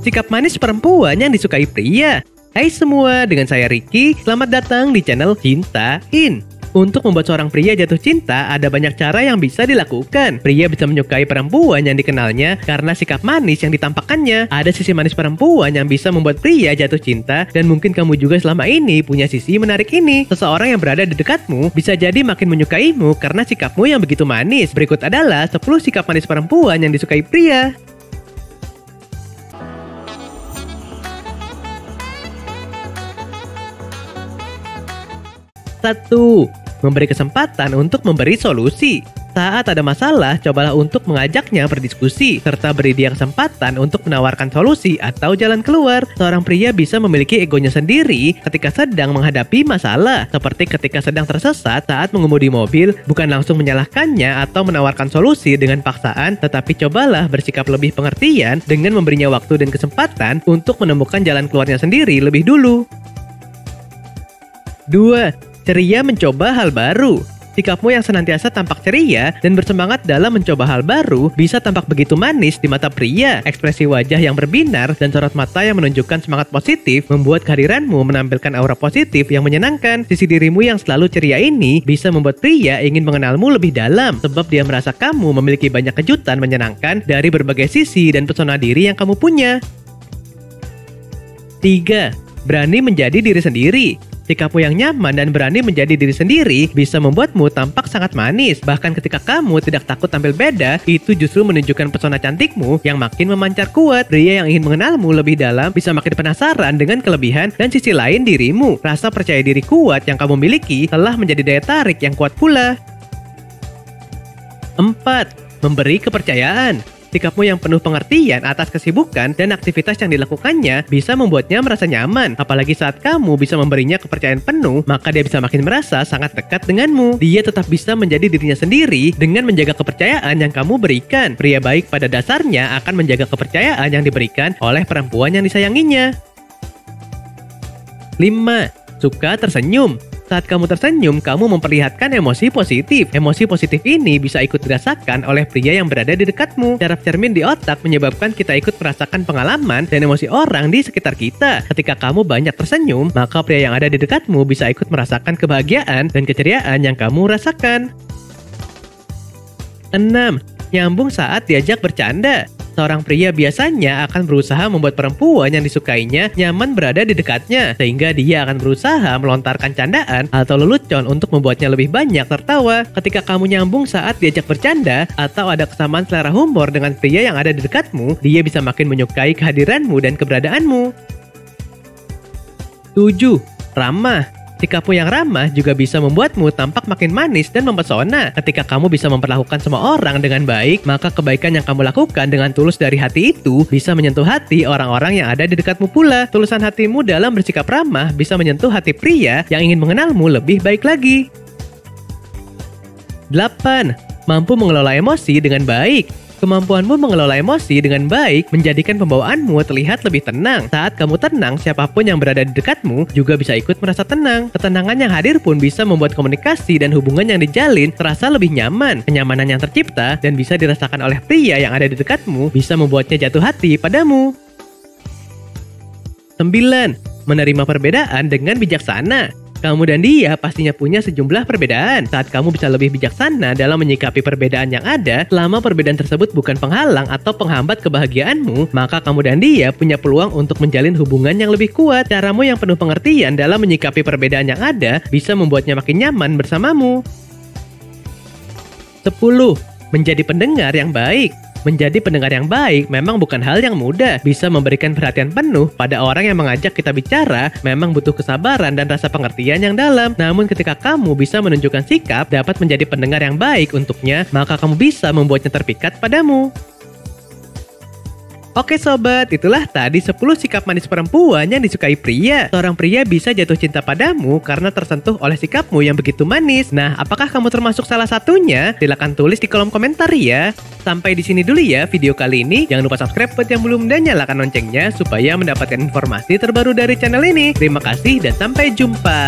Sikap manis perempuan yang disukai pria. Hai semua, dengan saya Ricky. Selamat datang di channel Cintain. Untuk membuat seorang pria jatuh cinta, ada banyak cara yang bisa dilakukan. Pria bisa menyukai perempuan yang dikenalnya karena sikap manis yang ditampakkannya. Ada sisi manis perempuan yang bisa membuat pria jatuh cinta, dan mungkin kamu juga selama ini punya sisi menarik ini. Seseorang yang berada di dekatmu bisa jadi makin menyukaimu karena sikapmu yang begitu manis. Berikut adalah 10 sikap manis perempuan yang disukai pria. 1. Memberi kesempatan untuk memberi solusi. Saat ada masalah, cobalah untuk mengajaknya berdiskusi, serta beri dia kesempatan untuk menawarkan solusi atau jalan keluar. Seorang pria bisa memiliki egonya sendiri ketika sedang menghadapi masalah, seperti ketika sedang tersesat saat mengemudi mobil, bukan langsung menyalahkannya atau menawarkan solusi dengan paksaan, tetapi cobalah bersikap lebih pengertian dengan memberinya waktu dan kesempatan untuk menemukan jalan keluarnya sendiri lebih dulu. 2. Ceria mencoba hal baru. Sikapmu yang senantiasa tampak ceria dan bersemangat dalam mencoba hal baru bisa tampak begitu manis di mata pria. Ekspresi wajah yang berbinar dan sorot mata yang menunjukkan semangat positif membuat kehadiranmu menampilkan aura positif yang menyenangkan. Sisi dirimu yang selalu ceria ini bisa membuat pria ingin mengenalmu lebih dalam, sebab dia merasa kamu memiliki banyak kejutan menyenangkan dari berbagai sisi dan pesona diri yang kamu punya. 3. Berani menjadi diri sendiri. Sikapmu yang nyaman dan berani menjadi diri sendiri bisa membuatmu tampak sangat manis. Bahkan ketika kamu tidak takut tampil beda, itu justru menunjukkan pesona cantikmu yang makin memancar kuat. Pria yang ingin mengenalmu lebih dalam bisa makin penasaran dengan kelebihan dan sisi lain dirimu. Rasa percaya diri kuat yang kamu miliki telah menjadi daya tarik yang kuat pula. 4. Memberi kepercayaan. Sikapmu yang penuh pengertian atas kesibukan dan aktivitas yang dilakukannya bisa membuatnya merasa nyaman. Apalagi saat kamu bisa memberinya kepercayaan penuh, maka dia bisa makin merasa sangat dekat denganmu. Dia tetap bisa menjadi dirinya sendiri dengan menjaga kepercayaan yang kamu berikan. Pria baik pada dasarnya akan menjaga kepercayaan yang diberikan oleh perempuan yang disayanginya. 5. Suka tersenyum. Saat kamu tersenyum, kamu memperlihatkan emosi positif. Emosi positif ini bisa ikut dirasakan oleh pria yang berada di dekatmu. Saraf cermin di otak menyebabkan kita ikut merasakan pengalaman dan emosi orang di sekitar kita. Ketika kamu banyak tersenyum, maka pria yang ada di dekatmu bisa ikut merasakan kebahagiaan dan keceriaan yang kamu rasakan. 6. Nyambung saat diajak bercanda. Seorang pria biasanya akan berusaha membuat perempuan yang disukainya nyaman berada di dekatnya, sehingga dia akan berusaha melontarkan candaan atau lelucon untuk membuatnya lebih banyak tertawa. Ketika kamu nyambung saat diajak bercanda atau ada kesamaan selera humor dengan pria yang ada di dekatmu, dia bisa makin menyukai kehadiranmu dan keberadaanmu. 7. Ramah. Sikapmu yang ramah juga bisa membuatmu tampak makin manis dan mempesona. Ketika kamu bisa memperlakukan semua orang dengan baik, maka kebaikan yang kamu lakukan dengan tulus dari hati itu bisa menyentuh hati orang-orang yang ada di dekatmu pula. Tulusan hatimu dalam bersikap ramah bisa menyentuh hati pria yang ingin mengenalmu lebih baik lagi. 8. Mampu mengelola emosi dengan baik. Kemampuanmu mengelola emosi dengan baik menjadikan pembawaanmu terlihat lebih tenang. Saat kamu tenang, siapapun yang berada di dekatmu juga bisa ikut merasa tenang. Ketenangan yang hadir pun bisa membuat komunikasi dan hubungan yang dijalin terasa lebih nyaman. Kenyamanan yang tercipta dan bisa dirasakan oleh pria yang ada di dekatmu bisa membuatnya jatuh hati padamu. 9. Menerima perbedaan dengan bijaksana. Kamu dan dia pastinya punya sejumlah perbedaan. Saat kamu bisa lebih bijaksana dalam menyikapi perbedaan yang ada, selama perbedaan tersebut bukan penghalang atau penghambat kebahagiaanmu, maka kamu dan dia punya peluang untuk menjalin hubungan yang lebih kuat. Caramu yang penuh pengertian dalam menyikapi perbedaan yang ada bisa membuatnya makin nyaman bersamamu. 10. Menjadi pendengar yang baik. Menjadi pendengar yang baik memang bukan hal yang mudah. Bisa memberikan perhatian penuh pada orang yang mengajak kita bicara memang butuh kesabaran dan rasa pengertian yang dalam. Namun ketika kamu bisa menunjukkan sikap dapat menjadi pendengar yang baik untuknya, maka kamu bisa membuatnya terpikat padamu. Oke sobat, itulah tadi 10 sikap manis perempuan yang disukai pria. Seorang pria bisa jatuh cinta padamu karena tersentuh oleh sikapmu yang begitu manis. Nah, apakah kamu termasuk salah satunya? Silakan tulis di kolom komentar ya. Sampai di sini dulu ya video kali ini. Jangan lupa subscribe buat yang belum dan nyalakan loncengnya supaya mendapatkan informasi terbaru dari channel ini. Terima kasih dan sampai jumpa.